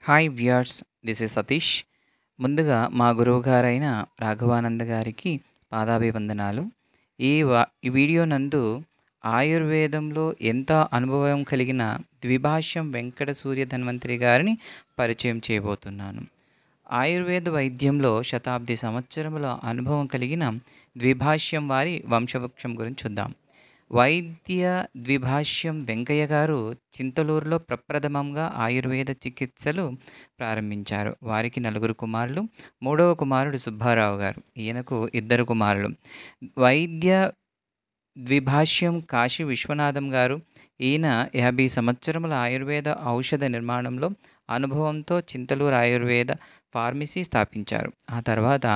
Hi viewers, this is Satish. ముందుగా మా గురువుగారైన రాఘవానంద గారికి పాదాభివందనాలు. ఈ వీడియో నందు ఆయుర్వేదంలో ఎంత అనుభవం కలిగిన ద్విభాష్యం వెంకట సూర్య ధన్వంతరి గారిని పరిచయం చేయబోతున్నాను. ఆయుర్వేద వైద్యంలో శతాబ్ది సంవత్సరముల అనుభవం కలిగిన ద్విభాష్యం వారి వంశవృక్షం గురించి చూద్దాం. వైద్య ద్విభాష్యం వెంకయ్య గారు చింతలూరులో ప్రప్రథమంగా ఆయుర్వేద చికిత్సలు ప్రారంభించారు. వారికి 4 కుమారులు. మూడవ కుమారుడు సుబ్బారావు గారు. ఈయనకు 2 కుమారులు. వైద్య ద్విభాష్యం కాశీ విశ్వనాథం గారు. ఈయన 50 సంవత్సరముల ఆయుర్వేద ఔషధ నిర్మాణంలో అనుభవంతో చింతలూరు ఆయుర్వేద ఫార్మసీ స్థాపించారు. ఆ తర్వాత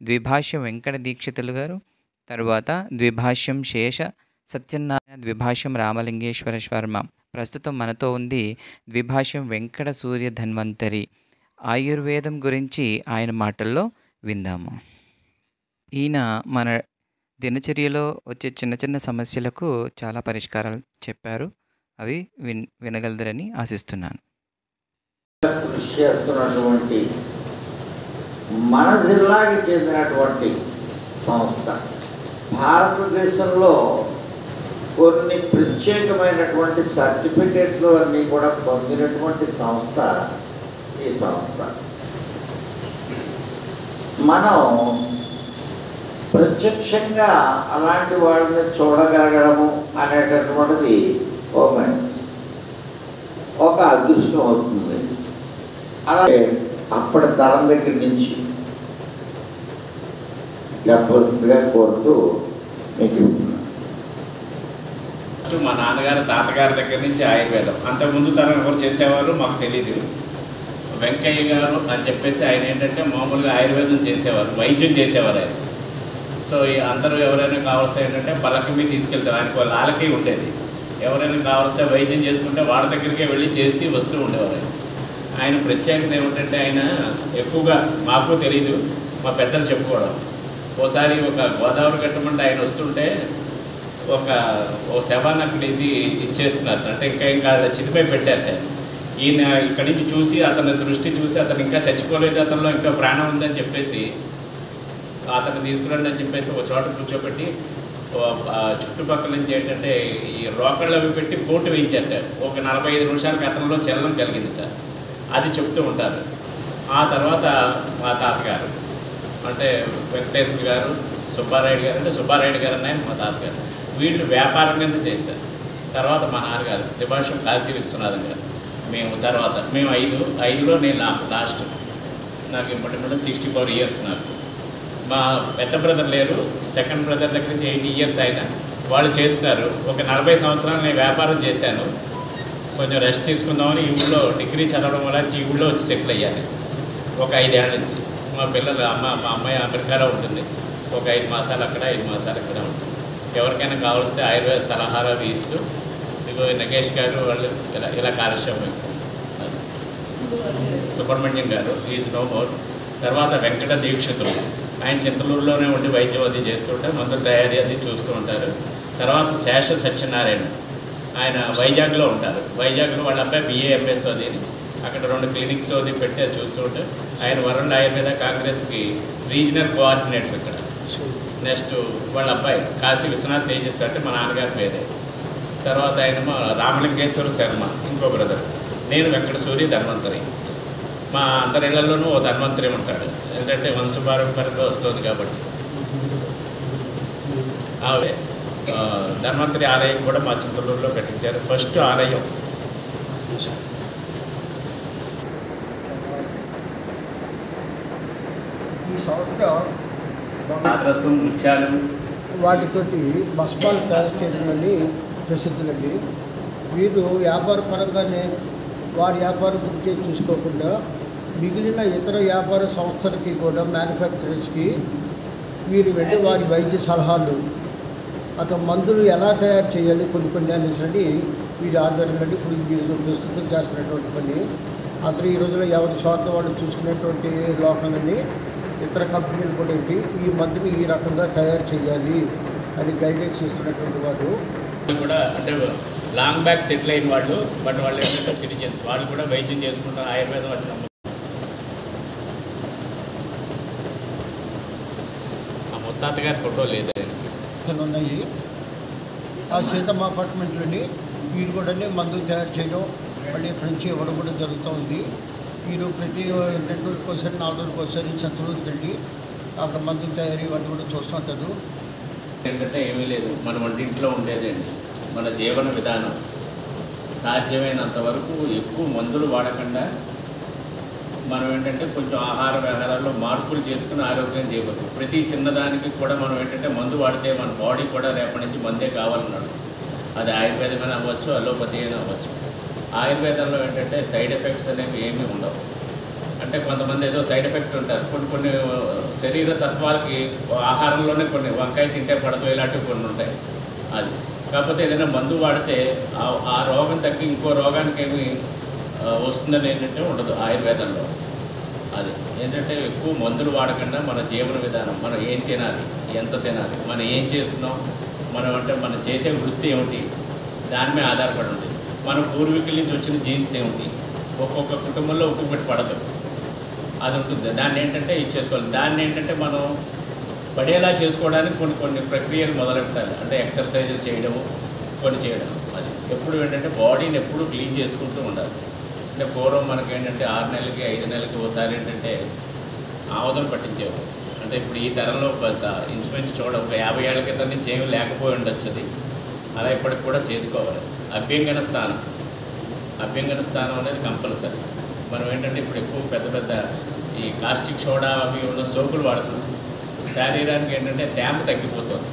ద్విభాష్యం వెంకట దీక్షితులు గారు, తర్వాత ద్విభాష్యం శేష సత్యనారాయణ, ద్విభాష్యం రామలింగేశ్వర శర్మ. ప్రస్తుతం మనతో ఉంది ద్విభాష్యం వెంకట సూర్య ధన్వంతరి. ఆయుర్వేదం గురించి ఆయన మాటల్లో విందాము. ఈయన మన దినచర్యలో వచ్చే చిన్న చిన్న సమస్యలకు చాలా పరిష్కారాలు చెప్పారు. అవి వినగలరని ఆశిస్తున్నాను. కృషి చేస్తున్నటువంటి మన జిల్లాకి చెందినటువంటి సంస్థ భారతదేశంలో కొన్ని ప్రత్యేకమైనటువంటి సర్టిఫికెట్లు అన్నీ కూడా పొందినటువంటి సంస్థ ఈ సంస్థ. మనం ప్రత్యక్షంగా అలాంటి వాళ్ళని చూడగలగడము అనేటటువంటిది ఒక అదృష్టం అవుతుంది. అలాగే అప్పటి తరం దగ్గర నుంచి చెప్పవలసిందిగా కోరుతూ మీకు మా నాన్నగారు తాతగారి దగ్గర నుంచి ఆయుర్వేదం అంతకుముందు తరం ఎవరు చేసేవారు మాకు తెలియదు. వెంకయ్య గారు అని చెప్పేసి ఆయన ఏంటంటే మామూలుగా ఆయుర్వేదం చేసేవారు, వైద్యం చేసేవారు ఆయన. సో అందరూ ఎవరైనా కావాల్సి ఏంటంటే పలక మీద తీసుకెళ్తారు. ఆయనకు వాళ్ళ ఆలకి ఉండేది. ఎవరైనా కావాల్సిన వైద్యం చేసుకుంటే వాళ్ళ దగ్గరికే వెళ్ళి చేసి వస్తూ ఉండేవారు. ఆయన ప్రత్యేకత ఏమిటంటే ఆయన ఎక్కువగా మాకు తెలియదు, మా పెద్దలు చెప్పుకోవడం. ఓసారి ఒక గోదావరి కట్టమంటే ఆయన వస్తుంటే ఓ శవాన్ని అక్కడ ఇచ్చేస్తున్నారు. అంటే ఇంకా చితిపై పెట్టారు. ఈయన ఇక్కడి నుంచి చూసి అతని దృష్టి చూసి అతను ఇంకా చచ్చిపోలేదు, అతనిలో ఇంకా ప్రాణం ఉందని చెప్పేసి అతను తీసుకురండి అని చెప్పేసి ఒక చోట కూర్చోబెట్టి చుట్టుపక్కల నుంచి ఏంటంటే ఈ రోకళ్ళు అవి పెట్టి పోటు వేయించారట. ఒక 45 నిమిషాలకి అతనిలో చలనం కలిగిందట. అది చెప్తూ ఉంటారు. ఆ తర్వాత మా తాతగారు అంటే వెంకటేశ్వర గారు, సుబ్బారాయుడు గారు అంటే సుబ్బారాయుడు గారు అన్న మా తాతగారు, వీళ్ళు వ్యాపారం కింద చేశారు. తర్వాత మా నాన్నగారు ద్విభాష్యం కాశీ విశ్వనాథం గారు. మేము 5లో నేను లాస్ట్. నాకు ఇప్పటి 64 ఇయర్స్. నాకు మా పెద్ద బ్రదర్ లేరు, సెకండ్ బ్రదర్ దగ్గర నుంచి 80 ఇయర్స్ అయినా వాళ్ళు చేస్తారు. ఒక 40 సంవత్సరాలు నేను వ్యాపారం చేశాను. కొంచెం రెస్ట్ తీసుకుందామని ఈ ఊళ్ళో డిగ్రీ చదవడం వల్ల ఈ ఊళ్ళో వచ్చి సెటిల్ అయ్యాను. ఒక 5 ఏళ్ళ నుంచి మా పిల్లలు మా అమ్మాయి అమెరికాలో ఉంటుంది. ఒక 5 మాసాలు అక్కడ 5 మాసాలు ఇక్కడ ఉంటుంది. ఎవరికైనా కావాల్స్తే ఆయుర్వేద సలహాలు అవి ఇస్తూ ఇదిగో నగేష్ గారు వాళ్ళు ఇలా కాలక్షేపం. సుబ్రహ్మణ్యం గారు ఈజ్ నో మోర్. తర్వాత వెంకట దీక్షితులు, ఆయన చింతలూరులోనే ఉండి వైద్యం అది చేస్తుంటే మందుల తయారీ అది చూస్తూ ఉంటారు. తర్వాత శేష సత్యనారాయణ, ఆయన వైజాగ్లో ఉంటారు. వైజాగ్లో వాళ్ళ అబ్బాయి BA MS అది అక్కడ 2 క్లినిక్స్ అది పెట్టి అది చూస్తూ ఉంటారు. ఆయన వరల్డ్ ఆయుర్వేద కాంగ్రెస్కి రీజనల్ కోఆర్డినేటర్ ఇక్కడ. నెక్స్ట్ వాళ్ళ అబ్బాయి కాశీ విశ్వనాథ్ తేజస్ అంటే మా నాన్నగారి పేరే. తర్వాత ఆయన రామలింగేశ్వర శర్మ ఇంకో బ్రదర్. నేను వెంకట సూర్య ధన్వంతరి. మా అందరి ఇళ్లలోనూ ఓ ధన్వంతరి ఉంటాడు, ఎందుకంటే వంశపారంపర్యంగా వస్తుంది కాబట్టి. ఆవిడే ధన్వంతరి ఆలయం కూడా మా చింతలూరులో పెట్టించారు. ఫస్ట్ ఆలయం. ఈ సంవత్సరం ఆదరసు ముత్యాలు వాటితోటి భస్మాలు తయారు చేయడంలోని ప్రసిద్ధులండి. వీరు వ్యాపార పరంగానే వారి వ్యాపారం గురించి చూసుకోకుండా మిగిలిన ఇతర వ్యాపార సంస్థలకి కూడా మ్యానుఫ్యాక్చరర్స్కి వీరు వెళ్ళి వారి వైద్య సలహాలు, అతను మందులు ఎలా తయారు చేయాలి కొన్ని అనేసి వీరి ఆధ్వర్యంలో ఇప్పుడు వీరు ప్రస్తుతం చేస్తున్నటువంటి పని. అందరూ ఈ రోజుల్లో ఎవరి స్వార్థం వాళ్ళు చూసుకునేటువంటి లోకంలోని ఇతర కంపెనీలు కూడా ఏంటి ఈ మందుని ఈ రకంగా తయారు చేయాలి అని గైడెన్స్ ఇస్తున్నటువంటి వారు కూడా అంటే లాంగ్ బ్యాక్ సెటిల్ అయిన వాళ్ళు, బట్ వాళ్ళు ఏంటంటే సిటిజన్స్, వాళ్ళు కూడా వైద్యం చేసుకుంటారు, ఆయుర్వేదం అది నమ్ముతారు. ఆ ముత్తాత గారి ఫోటో లేదు ఉన్నాయి. ఆ సీతమ్మ అపార్ట్మెంట్లోని వీరు కూడా మందులు తయారు చేయడం మళ్ళీ ఇక్కడి నుంచి ఇవ్వడం కూడా జరుగుతూ ఉంది. వీరు ప్రతి 2 రోజులకోసారి 4 రోజులకోసారి సంత రోజుకి వెళ్ళి అక్కడ మందులు తయారీ ఇవన్నీ కూడా చూస్తుంటారు. ఏంటంటే ఏమీ లేదు, మన వంటింట్లో ఉండేదండి మన జీవన విధానం. సాధ్యమైనంత వరకు ఎక్కువ మందులు వాడకుండా మనం ఏంటంటే కొంచెం ఆహార వ్యవహారాల్లో మార్పులు చేసుకుని ఆరోగ్యం చేయవచ్చు. ప్రతి చిన్నదానికి కూడా మనం ఏంటంటే మందు వాడితే మన బాడీ కూడా రేపటి నుంచి మందే కావాలన్నాడు. అది ఆయుర్వేదమైనా అవ్వచ్చు, అలోపతి అయినా అవ్వచ్చు. ఆయుర్వేదంలో ఏంటంటే సైడ్ ఎఫెక్ట్స్ అనేవి ఏమీ ఉండవు. అంటే కొంతమంది ఏదో సైడ్ ఎఫెక్ట్ ఉంటారు, కొన్ని శరీర తత్వాలకి ఆహారంలోనే కొన్ని వంకాయ తింటే పడదు, ఇలాంటివి కొన్ని ఉంటాయి. అది కాకపోతే ఏదైనా మందు వాడితే ఆ రోగం తగ్గి ఇంకో రోగానికి ఏమి వస్తుందని ఏంటంటే ఉండదు ఆయుర్వేదంలో. అది ఏంటంటే ఎక్కువ మందులు వాడకుండా మన జీవన విధానం, మనం ఏం తినాలి, ఎంత తినాలి, మనం ఏం చేస్తున్నాం, మనం చేసే వృత్తి ఏమిటి, దాని మీద ఆధారపడి ఉంటుంది. మన పూర్వీకుల నుంచి వచ్చిన జీన్స్ ఏమిటి, ఒక్కొక్క కుటుంబంలో ఒక్కొక్కటి పడదు, అది ఉంటుంది. దాన్ని ఏంటంటే ఇచ్చేసుకోవాలి. దాన్ని ఏంటంటే మనం పడేలా చేసుకోవడానికి కొన్ని ప్రక్రియలు మొదలెట్టాలి. అంటే ఎక్సర్సైజులు చేయడము, కొన్ని చేయడం. అది ఎప్పుడు ఏంటంటే బాడీని ఎప్పుడు క్లీన్ చేసుకుంటూ ఉండాలి. అంటే పూర్వం మనకేంటంటే 6 నెలలకి 5 నెలలకి ఒకసారి ఏంటంటే ఆముదం పట్టించేవారు. అంటే ఇప్పుడు ఈ తరంలో ఇంచుమించు ఒక 50 ఏళ్ల క్రితం నుంచి ఏమి లేకపోయి ఉండొచ్చు. అది అలా ఇప్పటికి కూడా చేసుకోవాలి. అభ్యంగన స్థానం అనేది కంపల్సరీ. మనం ఏంటంటే ఇప్పుడు ఎక్కువ పెద్ద ఈ కాస్టిక్ సోడా అవి ఉన్న సోపులు వాడుతున్నాం. శరీరానికి ఏంటంటే తేమ తగ్గిపోతుంది.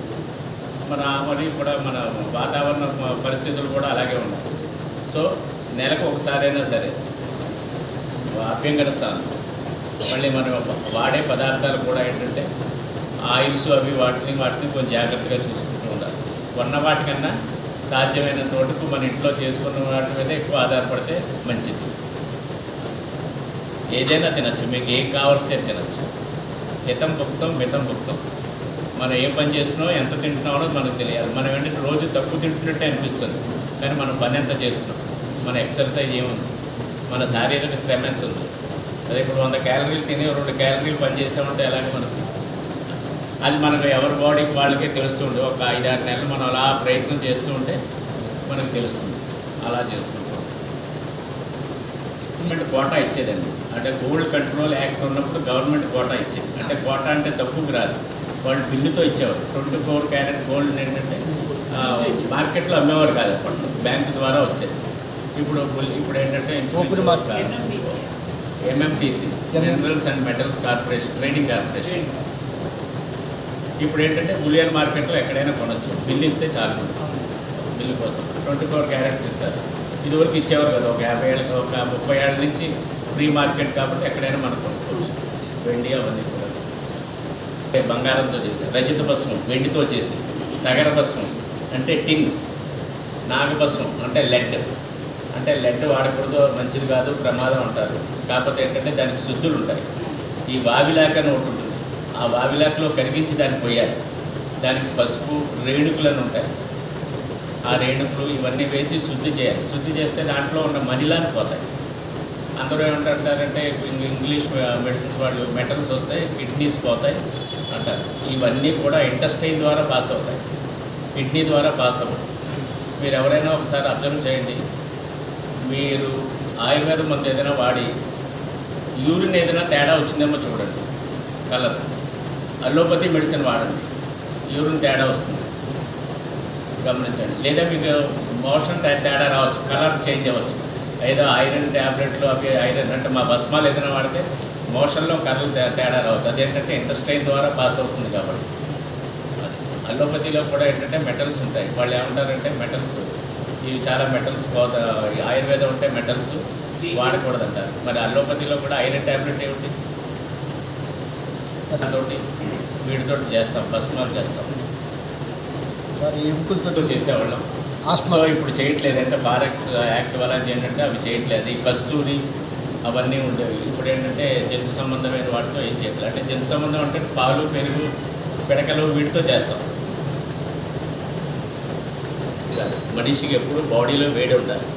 మరి కూడా మన వాతావరణ పరిస్థితులు కూడా అలాగే ఉన్నాయి. సో నెలకు ఒకసారైనా సరే అభ్యంగన స్థానం. మళ్ళీ మనం వాడే పదార్థాలు కూడా ఏంటంటే ఆయిల్స్ అవి వాటిని కొంచెం జాగ్రత్తగా చూసుకుంటూ ఉండాలి. కొన్న వాటికన్నా సాధ్యమైనంత వరకు మన ఇంట్లో చేసుకున్న వాటి మీద ఎక్కువ ఆధారపడితే మంచిది. ఏదైనా తినచ్చు, మీకు ఏం కావాల్సే తినచ్చు. మితం భుక్తం. మనం ఏం పని చేస్తున్నామో ఎంత తింటున్నామో మనకు తెలియాలి. మనం ఏంటంటే రోజు తక్కువ తింటున్నట్టే అనిపిస్తుంది, కానీ మనం పని ఎంత చేస్తున్నాం, మన ఎక్సర్సైజ్ ఏముంది, మన శారీరక శ్రమ ఎంత ఉంది. అదే ఇప్పుడు 100 క్యాలరీలు తిని 2 క్యాలరీలు పని చేసామంటే ఎలాగ మనకి అది మనకు ఎవరి బాడీకి వాళ్ళకే తెలుస్తూ ఉంటుంది. ఒక 5-6 నెలలు మనం అలా ప్రయత్నం చేస్తూ ఉంటే మనకు తెలుస్తుంది. అలా చేసుకుంటాం. గవర్నమెంట్ కోటా ఇచ్చేదండి. అంటే గోల్డ్ కంట్రోల్ యాక్ట్ ఉన్నప్పుడు గవర్నమెంట్ కోటా ఇచ్చేది. అంటే కోటా అంటే తక్కువకి రాదు, వాళ్ళు బిల్లుతో ఇచ్చేవారు. 24 క్యారెట్ గోల్డ్ ఏంటంటే మార్కెట్లో అమ్మేవారు కాదు, అప్పట్లో బ్యాంకు ద్వారా వచ్చేది. ఇప్పుడు ఏంటంటే MMTC, minerals and metals corporation, trading corporation. ఇప్పుడు ఏంటంటే బులియన్ మార్కెట్లో ఎక్కడైనా కొనవచ్చు, బిల్లు ఇస్తే చాలు. బిల్లు కోసం 24 క్యారెట్స్ ఇస్తారు. ఇదివరకు ఇచ్చేవారు కదా, ఒక 50 ఏళ్ళకి, ఒక 30 ఏళ్ళ నుంచి ఫ్రీ మార్కెట్ కాబట్టి ఎక్కడైనా మనం కొనుక్కోవచ్చు. వెండి అవన్నీ కూడా బంగారంతో చేశారు. రజిత భస్మం వెండితో చేసి, తగర భస్మం అంటే టిన్, నాగభస్మం అంటే లెడ్. అంటే లెడ్ వాడకూడదు, మంచిది కాదు, ప్రమాదం అంటారు. కాకపోతే ఏంటంటే దానికి శుద్ధులు ఉంటాయి. ఈ వావిలాక అని ఒకటి ఉంటుంది, ఆ వావిలాకలో కరిగించి దాన్ని పోయాలి. దానికి పసుపు రేణుకులను ఉంటాయి, ఆ రేణుకులు ఇవన్నీ వేసి శుద్ధి చేయాలి. శుద్ధి చేస్తే దాంట్లో ఉన్న మనిలాని పోతాయి. అందరూ ఏమంటారంటే ఇంగ్లీష్ మెడిసిన్స్ వాళ్ళు మెటల్స్ వస్తాయి, కిడ్నీస్ పోతాయి అంటారు. ఇవన్నీ కూడా ఇంటెస్టైన్ ద్వారా పాస్ అవుతాయి, కిడ్నీ ద్వారా పాస్ అవ్వదు. మీరు ఎవరైనా ఒకసారి అబ్జర్వ్ చేయండి. మీరు ఆయుర్వేదం మందు ఏదైనా వాడి యూరిన్ ఏదైనా తేడా వచ్చిందేమో చూడండి, కలర్. అలోపతి మెడిసిన్ వాడండి, యూరిన్ తేడా వస్తుంది, గమనించండి. లేదా మీకు మోషన్ తేడా రావచ్చు, కలర్ చేంజ్ అవ్వచ్చు. ఏదో ఐరన్ ట్యాబ్లెట్లు అవి ఐరన్ అంటే మా భస్మాలు ఏదైనా వాడితే మోషన్లో కలర్ తేడా రావచ్చు. అదేంటంటే ఇంటెస్టైన్ ద్వారా పాస్ అవుతుంది కాబట్టి. అలోపతిలో కూడా ఏంటంటే మెటల్స్ ఉంటాయి. వాళ్ళు ఏమంటారంటే మెటల్స్, ఇవి చాలా మెటల్స్ ఆయుర్వేదం ఉంటే మెటల్స్ వాడకూడదు అంటారు. మరి అలోపతిలో కూడా ఐరన్ ట్యాబ్లెట్ ఏమిటి, అదొకటి వీటితో చేస్తాం, భస్మాలు చేస్తాం, ఎముకలతో చేసేవాళ్ళం. సో ఇప్పుడు చేయట్లేదు. అంటే ఫారెక్ట్ యాక్ట్ వల్ల ఏంటంటే అవి చేయట్లేదు. ఈ కస్తూరి అవన్నీ ఉండేవి. ఇప్పుడు ఏంటంటే జంతు సంబంధమైన వాటితో ఏం చేయట్లేదు. అంటే జంతు సంబంధం అంటే పాలు, పెరుగు, పిడకలు వీటితో చేస్తాం. ఇలా మనిషికి ఎప్పుడు బాడీలో వేడి ఉండాలి.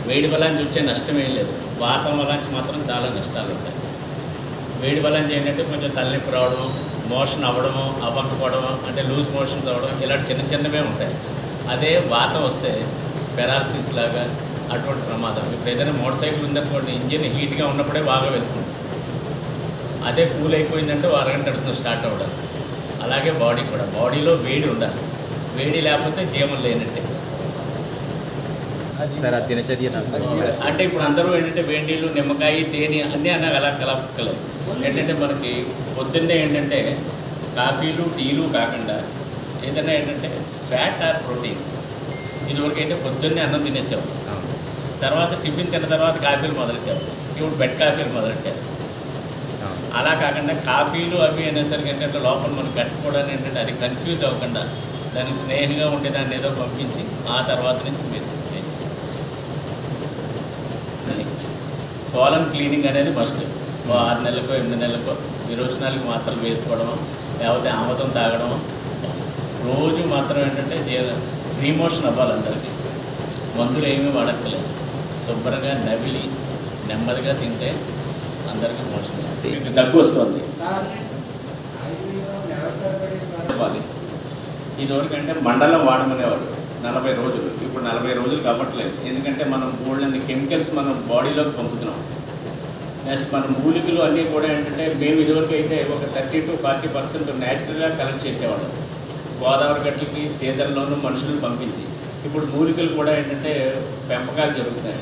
వేడి బలాన్ని వచ్చే నష్టం ఏం లేదు. వాతం వలాంచి మాత్రం చాలా నష్టాలు ఉంటాయి. వేడి బలాన్ని ఏంటంటే కొంచెం తలనొప్పి రావడం, మోషన్ అవ్వడము, అవ్వకపోవడము, అంటే లూజ్ మోషన్స్ అవ్వడం, ఇలాంటి చిన్న చిన్నవే ఉంటాయి. అదే వాతం వస్తే పెరాలసిస్ లాగా అటువంటి ప్రమాదం. ఇప్పుడు ఏదైనా మోటార్ సైకిల్ ఉందనుకోండి, ఇంజిన్ హీట్గా ఉన్నప్పుడే బాగా వెళ్తుంది. అదే కూల్ అయిపోయిందంటే అరగంట అడుగుతుంది స్టార్ట్ అవ్వడం. అలాగే బాడీ కూడా, బాడీలో వేడి ఉండాలి. వేడి లేకపోతే జీవం లేనట్టే. సార్ ఆ దినచర్య అంటే ఇప్పుడు అందరూ ఏంటంటే వేడి నీళ్ళు, నిమ్మకాయ, తేనె అన్నీ అన్న అలా కలపక్కలేదు. ఏంటంటే మనకి పొద్దున్నే ఏంటంటే కాఫీలు, టీలు కాకుండా ఏదైనా ఏంటంటే ఫ్యాట్ ఆర్ ప్రోటీన్. ఇదివరకు అయితే పొద్దున్నే అన్నం తినేసేవారు, తర్వాత టిఫిన్ తిన్న తర్వాత కాఫీలు మొదలెట్టారు. ఇప్పుడు బెడ్ కాఫీలు మొదలెట్టారు. అలా కాకుండా కాఫీలు అవి అనేసరికి ఏంటంటే లోపల మనం కట్టుకోవడానికి ఏంటంటే అది కన్ఫ్యూజ్ అవ్వకుండా దానికి స్నేహంగా ఉండేదాన్ని ఏదో పంపించి ఆ తర్వాత నుంచి మీరు కోలన్ క్లీనింగ్ అనేది మస్ట్. 6 నెలలకో 8 నెలలకో విరోచనాలకు మాత్రలు వేసుకోవడము, లేకపోతే ఆమదం తాగడము. రోజు మాత్రం ఏంటంటే ఫ్రీ మోషన్ అవ్వాలి అందరికీ. మందులు ఏమీ వాడక్కలేదు. శుభ్రంగా నవిలి నెమ్మదిగా తింటే అందరికీ మోషన్ వస్తుంది. దగ్గు వస్తుంది. ఇదివరకు అంటే మండలం వాడమనేవారు 40 రోజులు. ఇప్పుడు 40 రోజులు కావట్లేదు. ఎందుకంటే మనం బోల్డన్ని కెమికల్స్ మనం బాడీలోకి పంపుతున్నాం. నెక్స్ట్ మన మూలికలు అన్నీ కూడా ఏంటంటే మేము ఇదివరకు అయితే ఒక 30 to 40% న్యాచురల్గా కలెక్ట్ చేసేవాళ్ళం. గోదావరి గట్లకి సీజన్లోనూ మనుషులను పంపించి. ఇప్పుడు మూలికలు కూడా ఏంటంటే పెంపకాలు జరుగుతున్నాయి.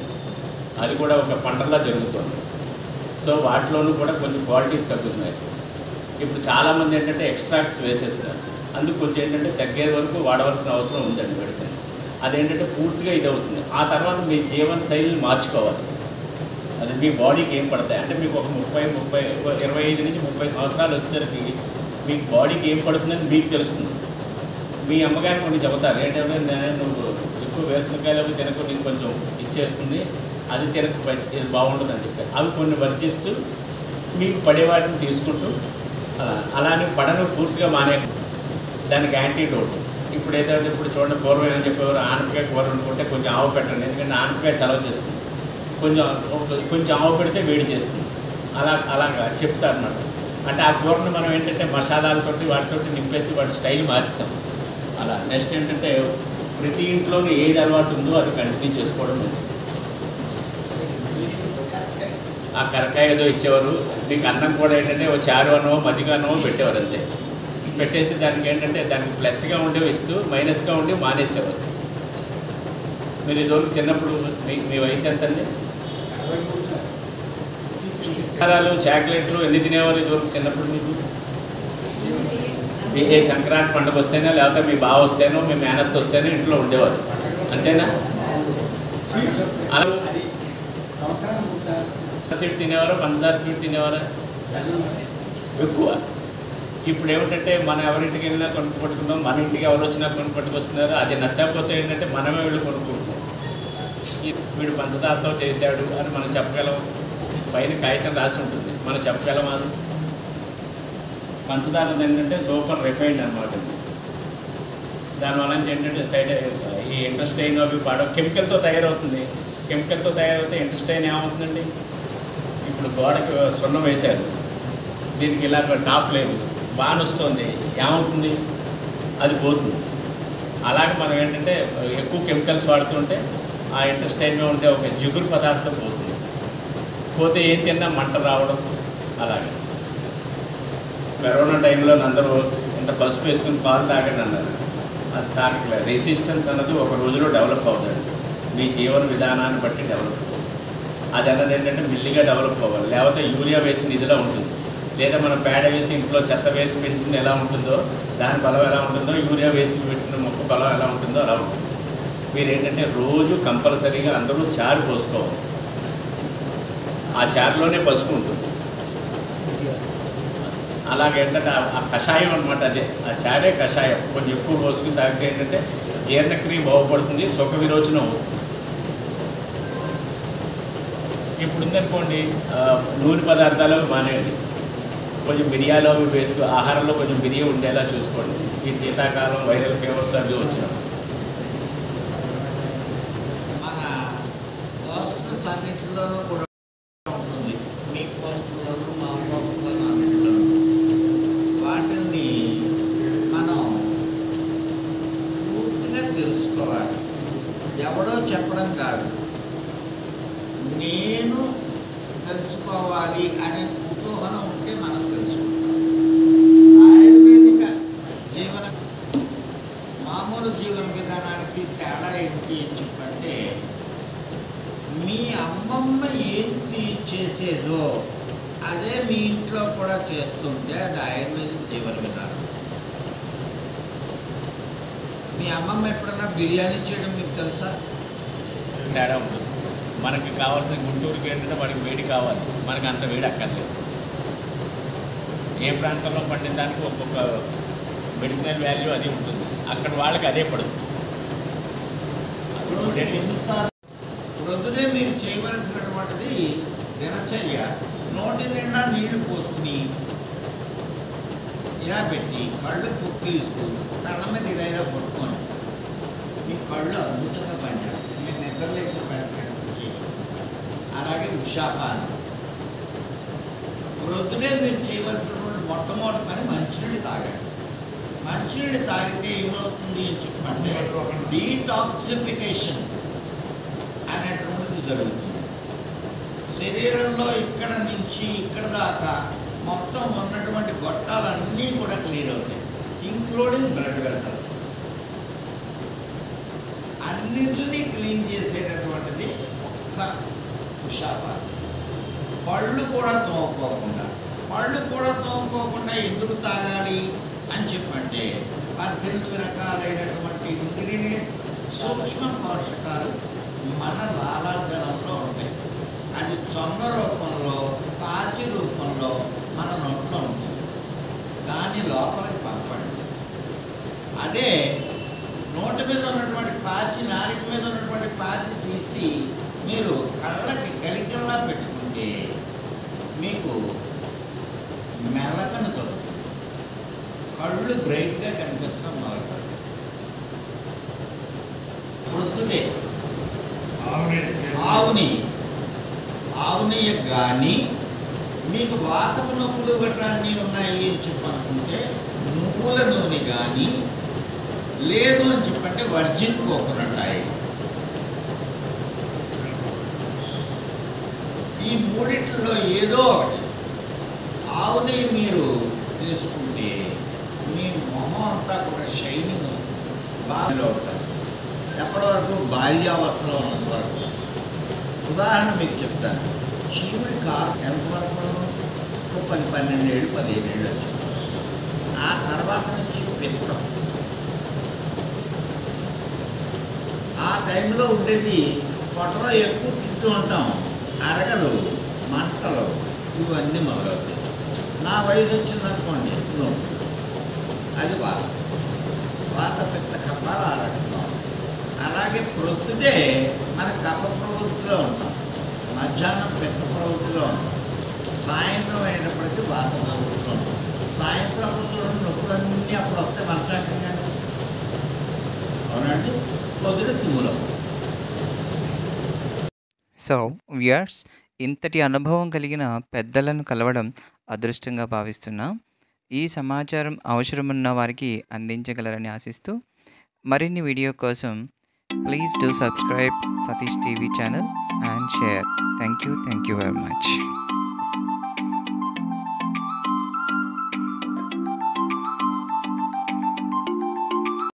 అది కూడా ఒక పంటలా జరుగుతుంది. సో వాటిలోనూ కూడా కొంచెం క్వాలిటీస్ తగ్గుతున్నాయి. ఇప్పుడు చాలామంది ఏంటంటే ఎక్స్ట్రాక్ట్స్ వేసేస్తారు. అందుకు కొంచెం ఏంటంటే తగ్గే వరకు వాడవలసిన అవసరం ఉందండి మెడిసిన్. అదేంటంటే పూర్తిగా ఇది అవుతుంది. ఆ తర్వాత మీ జీవన శైలిని మార్చుకోవాలి. అది మీ బాడీకి ఏం పడతాయి అంటే మీకు ఒక 25 నుంచి 30 సంవత్సరాలు వచ్చేసరికి మీకు బాడీకి ఏం పడుతుందని మీకు తెలుస్తుంది. మీ అమ్మగారు కొన్ని చెబుతారు ఏంటంటే నువ్వు ఎక్కువ వేసవికాయలు తినకు, నీకు కొంచెం ఇచ్చేస్తుంది, అది తినకు, ఇది బాగుంటుంది అని చెప్పారు. అవి కొన్ని వర్జిస్తూ మీకు పడే వాటిని తీసుకుంటూ అలానే పడను పూర్తిగా మానే దానికి యాంటీడోట్. ఇప్పుడు ఏదైతే ఇప్పుడు చూడండి పూర్వం ఏమని చెప్పేవారు, ఆనపకాయ కూర వండుకుంటే కొంచెం ఆవు పెట్టండి, ఎందుకంటే ఆనపకాయ చలవ చేస్తుంది, కొంచెం ఆవు పెడితే వేడి చేస్తుంది. అలాగా చెప్తారు అన్నమాట. అంటే ఆ కూరను మనం ఏంటంటే మసాలాలతోటి వాటితోటి నింపేసి వాటి స్టైల్ మార్చాం. అలా నెక్స్ట్ ఏంటంటే ప్రతి ఇంట్లోనూ ఏది అలవాటు ఉందో అది కంటిన్యూ చేసుకోవడం మంచిది. ఆ కరకాయ ఏదో ఇచ్చేవారు, మీకు అన్నం కూడా ఏంటంటే ఓ చారు అన్నో మజ్జిగ అన్నో పెట్టేవారు. అంతే పెట్టేసి దానికి ఏంటంటే దానికి ప్లస్గా ఉండేవి ఇస్తూ మైనస్గా ఉండి మానేసేవారు. మీరు ఇదివరకు చిన్నప్పుడు మీ వయసు ఎంతండి? చిత్రాలు, చాక్లెట్లు ఎన్ని తినేవారు ఇదివరకు చిన్నప్పుడు? మీకు ఏ సంక్రాంతి పండుగ వస్తేనే లేకపోతే మీ బావ వస్తేనో మీ మేనత్ వస్తేనో ఇంట్లో ఉండేవారు, అంతేనా? అలా స్వీట్ తినేవారు, పంచదార స్వీట్ తినేవారా ఎక్కువ. ఇప్పుడు ఏమిటంటే మనం ఎవరింటికి వెళ్ళినా కొనుక్కు పట్టుకుంటాం, మన ఇంటికి ఎవరు వచ్చినా కొనుక్కు పట్టుకొస్తున్నారు. అది నచ్చకపోతే ఏంటంటే మనమే వెళ్ళి కొనుక్కుంటున్నాం. వీడు పంచదారతో చేశాడు అని మనం చెప్పగలం. పైన కాగితం రాసి ఉంటుంది, మనం చెప్పగలమా? పంచదార ఏంటంటే సూపర్ రిఫైన్డ్ అనమాట. దానివల్ల ఏంటంటే సైడ్ ఈ ఇంట్రెస్టైన్ అవి కెమికల్తో తయారవుతుంది. కెమికల్తో తయారైతే ఇంట్రెస్టైన్ ఏమవుతుందండి? ఇప్పుడు గోడకి సున్నం వేశారు, దీనికి ఇలా టాప్ లేదు, బాగా వస్తుంది, ఏమవుతుంది? అది పోతుంది. అలాగే మనం ఏంటంటే ఎక్కువ కెమికల్స్ వాడుతుంటే ఆ ఇంట్రెస్టైన్గా ఉంటే ఒక జిగురు పదార్థం పోతుంది. పోతే ఏం తిన్నా మంట రావడం. అలాగే కరోనా టైంలో అందరూ ఇంత పసుపు వేసుకుని పాలు తాగండి అన్నారు. అది దానికి రెసిస్టెన్స్ అన్నది ఒక రోజులో డెవలప్ అవుతుంది. మీ జీవన విధానాన్ని బట్టి డెవలప్ అవుతుంది. అది అన్నది ఏంటంటే మిల్లిగా డెవలప్ అవ్వాలి. లేకపోతే యూరియా వేసిన ఇదిలా ఉంటుంది, లేదా మనం పేడ వేసి ఇంట్లో చెత్త వేసి పెంచింది ఎలా ఉంటుందో దాని బలం ఎలా ఉంటుందో, యూరియా వేసి పెట్టిన మొక్క బలం ఎలా ఉంటుందో అలా ఉంటుంది. మీరు ఏంటంటే రోజు కంపల్సరీగా అందరూ చారు పోసుకోవాలి. ఆ చారులోనే పసుపు ఉంటుంది. అలాగేంటంటే ఆ కషాయం అనమాట, అదే ఆ చారే కషాయం. కొంచెం ఎక్కువ పోసుకుని తాగితే ఏంటంటే జీర్ణక్రియ బాగుపడుతుంది, సుఖ విరోచనం అవుతుంది. ఇప్పుడు ఉందనుకోండి నూనె పదార్థాలు మానేయండి, కొంచెం మిరియాలు అవి వేసుకో, ఆహారంలో కొంచెం మిరియం ఉండేలా చూసుకోండి. ఈ శీతాకాలం వైరల్ ఫీవర్స్ అవి వచ్చినప్పుడు తెలుసుకోవాలి అనే కుతూహలం ఉంటే మనం తెలుసుకుంటాం. ఆయుర్వేదిక జీవన మామూలు జీవన విధానానికి తేడా ఏంటి అని చెప్పంటే, మీ అమ్మమ్మ ఏంటి చేసేదో అదే మీ ఇంట్లో కూడా చేస్తుంటే అది ఆయుర్వేదిక జీవన విధానం. మీ అమ్మమ్మ ఎప్పుడన్నా బిర్యానీ చేయడం మీకు తెలుసా? తేడా ఉంటుంది. మనకి కావాల్సిన గుంటూరుకి ఏంటంటే వాడికి వేడి కావాలి, మనకి అంత వేడి అక్కర్లేదు. ఏ ప్రాంతంలో పండిన దానికి ఒక్కొక్క మెడిసినల్ వాల్యూ అది ఉంటుంది, అక్కడ వాళ్ళకి అదే పడుతుంది. ప్రొద్దునే మీరు చేయవలసినటువంటిది దినచర్య, నోటి నిండా నీళ్లు పోసుకుని ఇలా పెట్టి కళ్ళు పుక్కిలిస్తూ కళ్ళ మీద ఇలా పట్టుకొని మీ కళ్ళు అద్భుతంగా పనిచేస్తాయి. మీరు నిద్రలేసిన వెంటనే చేయవలసింది. అలాగే ఉషాపానం. ప్రొద్దునే మీరు చేయవలసినటువంటి మొట్టమొదటి పని మంచినీళ్ళు తాగండి. మంచినీళ్ళు తాగితే ఏమవుతుంది అని చెప్పంటే డీటాక్సిఫికేషన్ అనేటువంటిది జరుగుతుంది. శరీరంలో ఇక్కడ నుంచి ఇక్కడ దాకా మొత్తం ఉన్నటువంటి గొట్టాలన్నీ కూడా క్లియర్ అవుతాయి, ఇంక్లూడింగ్ బ్లడ్ వెసల్స్. అన్నింటినీ క్లీన్ చేసేటటువంటిది ఒక్క ఉషాపానం. పళ్ళు కూడా తోముకోకుండా ఎందుకు తాగాలి అని చెప్పంటే 18 రకాలైనటువంటి ఇంగ్రీడియంట్స్, సూక్ష్మ పోషకాలు మన లాలాజలంలో ఉంటాయి. అది చొంగ రూపంలో, పాచి రూపంలో మన నోట్లో ఉంటుంది. దాన్ని లోపలికి పంపండి. అదే నోటి మీద ఉన్నటువంటి పాచి, నాలుక మీద ఉన్నటువంటి పాచి తీసి మీరు కళ్ళకి కలికల్లా పెట్టుకుంటే మీకు మెల్లకను తగ్గుతుంది, కళ్ళు బ్రైట్గా కనిపించడం మొదలుపెడతాయి. ప్రొద్దుటే ఆవు నెయ్యి కానీ మీకు వాతపు నొప్పులు గట్రాన్ని ఉన్నాయి అని చెప్పనుకుంటే నువ్వుల నూనె కానీ, లేదు అని చెప్పంటే వర్జిన్ కోకోనట్ ఆయిల్. ఈ మూడిట్లో ఏదో ఒకటి ఆవు నెయ్యి మీరు తీసుకుంటే మీ మొహం అంతా కూడా షైనింగ్ బాగా ఉంటుంది. ఎప్పటి వరకు బాల్యావస్థలో ఉన్నంత వరకు. ఉదాహరణ మీకు చెప్తాను. చీముడి కారు ఎంతవరకు 10-12 ఏళ్ళు 15 ఏళ్ళు వచ్చింది. ఆ తర్వాత నుంచి పిత్తం. ఆ టైంలో ఉండేది పొట్టలో ఎక్కువ తింటూ ఉంటాం, అరగదు, మంటలు ఇవన్నీ మొదలవుతాయి. నా వయసు వచ్చిందనుకోండి, అది వాత పిత్త కప్పాలు ఆ రకంగా. అలాగే ప్రొద్దుటే మన కప ప్రవృత్తిలో ఉంటాం, మధ్యాహ్నం పిత్త ప్రవృత్తిలో ఉంటాం, సాయంత్రం అయినప్పటికీ వాత ప్రవృత్తిలో ఉంటాం. సాయంత్రం చూడండి నొప్పులన్నీ అప్పుడు వస్తే మనసాకంగానే, అవునండి, పొద్దున తుమ్ములం. సో వ్యూయర్స్, ఇంతటి అనుభవం కలిగిన పెద్దలను కలవడం అదృష్టంగా భావిస్తున్నా. ఈ సమాచారం అవసరమున్న వారికి అందించగలరని ఆశిస్తూ, మరిన్ని వీడియో కోసం please do subscribe Satish TV channel and share. Thank you very much.